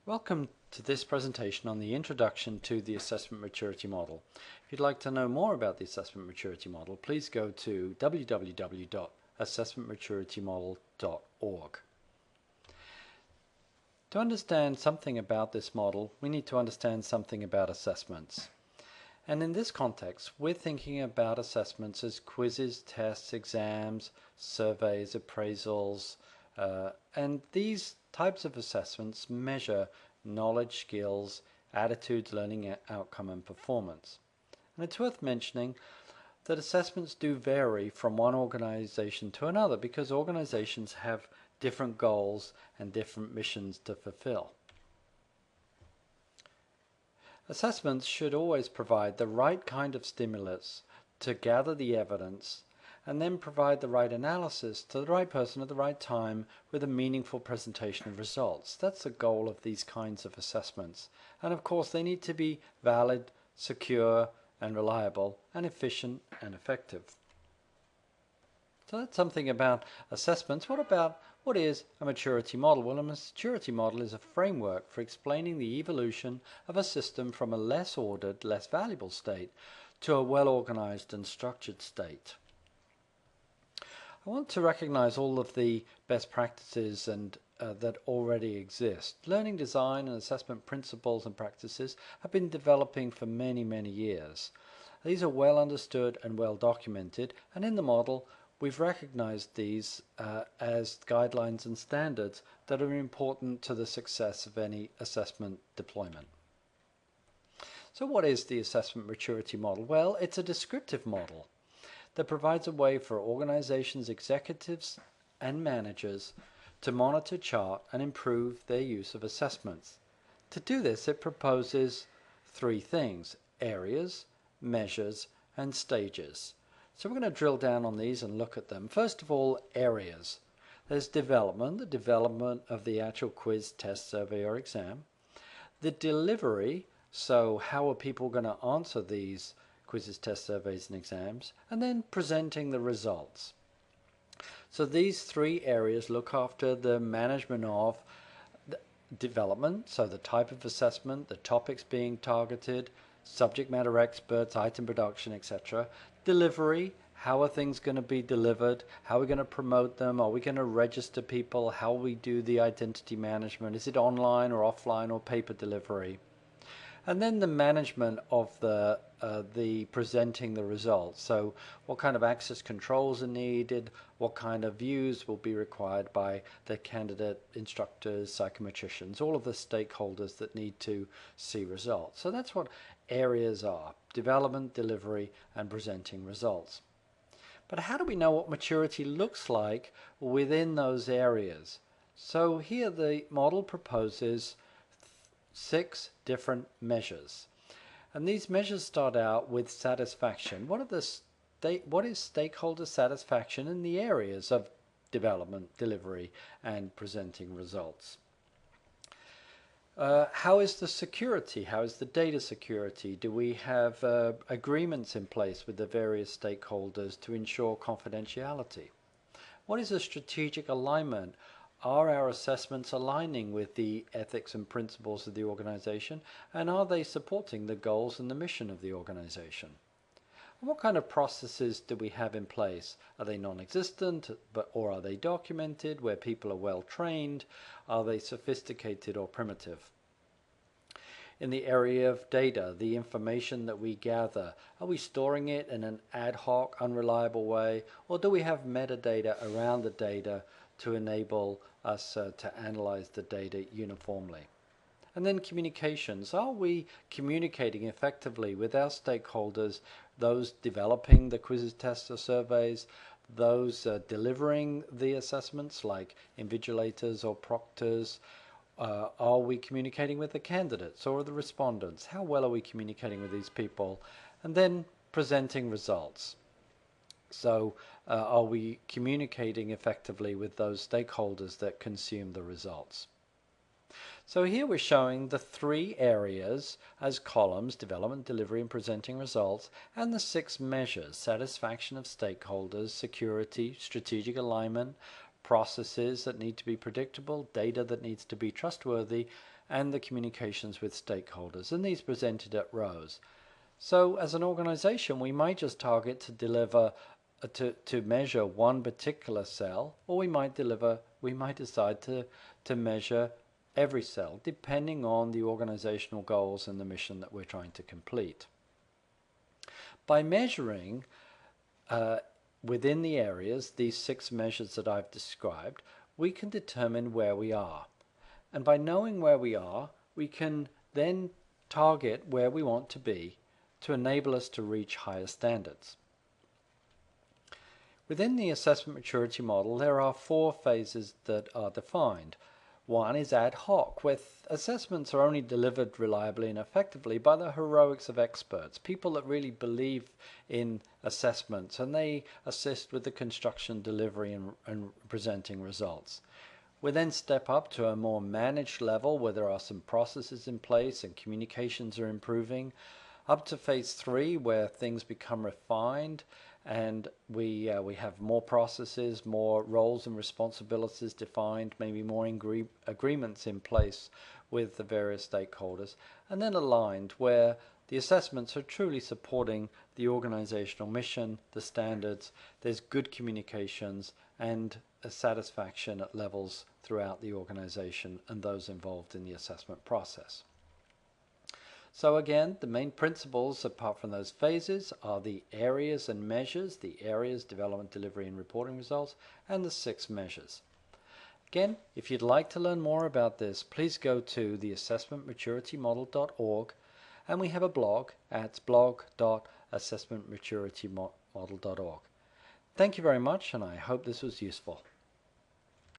Welcome to this presentation on the introduction to the assessment maturity model. If you'd like to know more about the assessment maturity model, please go to www.assessmentmaturitymodel.org. To understand something about this model, we need to understand something about assessments. And in this context, we're thinking about assessments as quizzes, tests, exams, surveys, appraisals, and these types of assessments measure knowledge, skills, attitudes, learning outcome, and performance. And it's worth mentioning that assessments do vary from one organization to another because organizations have different goals and different missions to fulfill. Assessments should always provide the right kind of stimulus to gather the evidence and then provide the right analysis to the right person at the right time with a meaningful presentation of results. That's the goal of these kinds of assessments. And of course, they need to be valid, secure, and reliable, and efficient and effective. So that's something about assessments. What is a maturity model? Well, a maturity model is a framework for explaining the evolution of a system from a less ordered, less valuable state to a well-organized and structured state. I want to recognize all of the best practices that already exist. Learning design and assessment principles and practices have been developing for many, many years. These are well understood and well documented, and in the model we've recognized these as guidelines and standards that are important to the success of any assessment deployment. So what is the assessment maturity model? Well, it's a descriptive model that provides a way for organizations, executives, and managers to monitor, chart, and improve their use of assessments. To do this, it proposes three things: areas, measures, and stages. So we're going to drill down on these and look at them. First of all, areas. There's development, the development of the actual quiz, test, survey, or exam. The delivery, so how are people going to answer these quizzes, tests, surveys, and exams, and then presenting the results. So these three areas look after the management of the development, so the type of assessment, the topics being targeted, subject matter experts, item production, etc. Delivery, how are things going to be delivered? How are we going to promote them? Are we going to register people? How we do the identity management? Is it online or offline or paper delivery? And then the management of the presenting the results. So what kind of access controls are needed, what kind of views will be required by the candidate, instructors, psychometricians, all of the stakeholders that need to see results. So that's what areas are: development, delivery, and presenting results. But how do we know what maturity looks like within those areas? So here the model proposes 6 different measures. And these measures start out with satisfaction. What is stakeholder satisfaction in the areas of development, delivery, and presenting results? How is the security? How is the data security? Do we have agreements in place with the various stakeholders to ensure confidentiality? What is the strategic alignment? Are our assessments aligning with the ethics and principles of the organization, and are they supporting the goals and the mission of the organization? And what kind of processes do we have in place? Are they non-existent, or are they documented, where people are well trained? Are they sophisticated or primitive? In the area of data, the information that we gather, are we storing it in an ad hoc, unreliable way, or do we have metadata around the data to enable us to analyze the data uniformly? And then communications. Are we communicating effectively with our stakeholders, those developing the quizzes, tests, or surveys, those delivering the assessments like invigilators or proctors? Are we communicating with the candidates or the respondents? How well are we communicating with these people? And then presenting results. So are we communicating effectively with those stakeholders that consume the results? So here we're showing the 3 areas as columns: development, delivery, and presenting results, and the 6 measures: satisfaction of stakeholders, security, strategic alignment, processes that need to be predictable, data that needs to be trustworthy, and the communications with stakeholders. And these presented at rows. So as an organization, we might just target to deliver to measure one particular cell, or we might decide to measure every cell, depending on the organizational goals and the mission that we're trying to complete. By measuring within the areas, these 6 measures that I've described, we can determine where we are. And by knowing where we are, we can then target where we want to be to enable us to reach higher standards. Within the assessment maturity model, there are 4 phases that are defined. One is ad hoc, where assessments are only delivered reliably and effectively by the heroics of experts, people that really believe in assessments, and they assist with the construction, delivery, and presenting results. We then step up to a more managed level where there are some processes in place and communications are improving, up to phase 3 where things become refined and we have more processes, more roles and responsibilities defined, maybe more agreements in place with the various stakeholders, and then aligned where the assessments are truly supporting the organizational mission, the standards, there's good communications and a satisfaction at levels throughout the organization and those involved in the assessment process. So again, the main principles apart from those phases are the areas and measures, the areas, development, delivery, and reporting results, and the 6 measures. Again, if you'd like to learn more about this, please go to the assessmentmaturitymodel.org, and we have a blog at blog.assessmentmaturitymodel.org. Thank you very much, and I hope this was useful.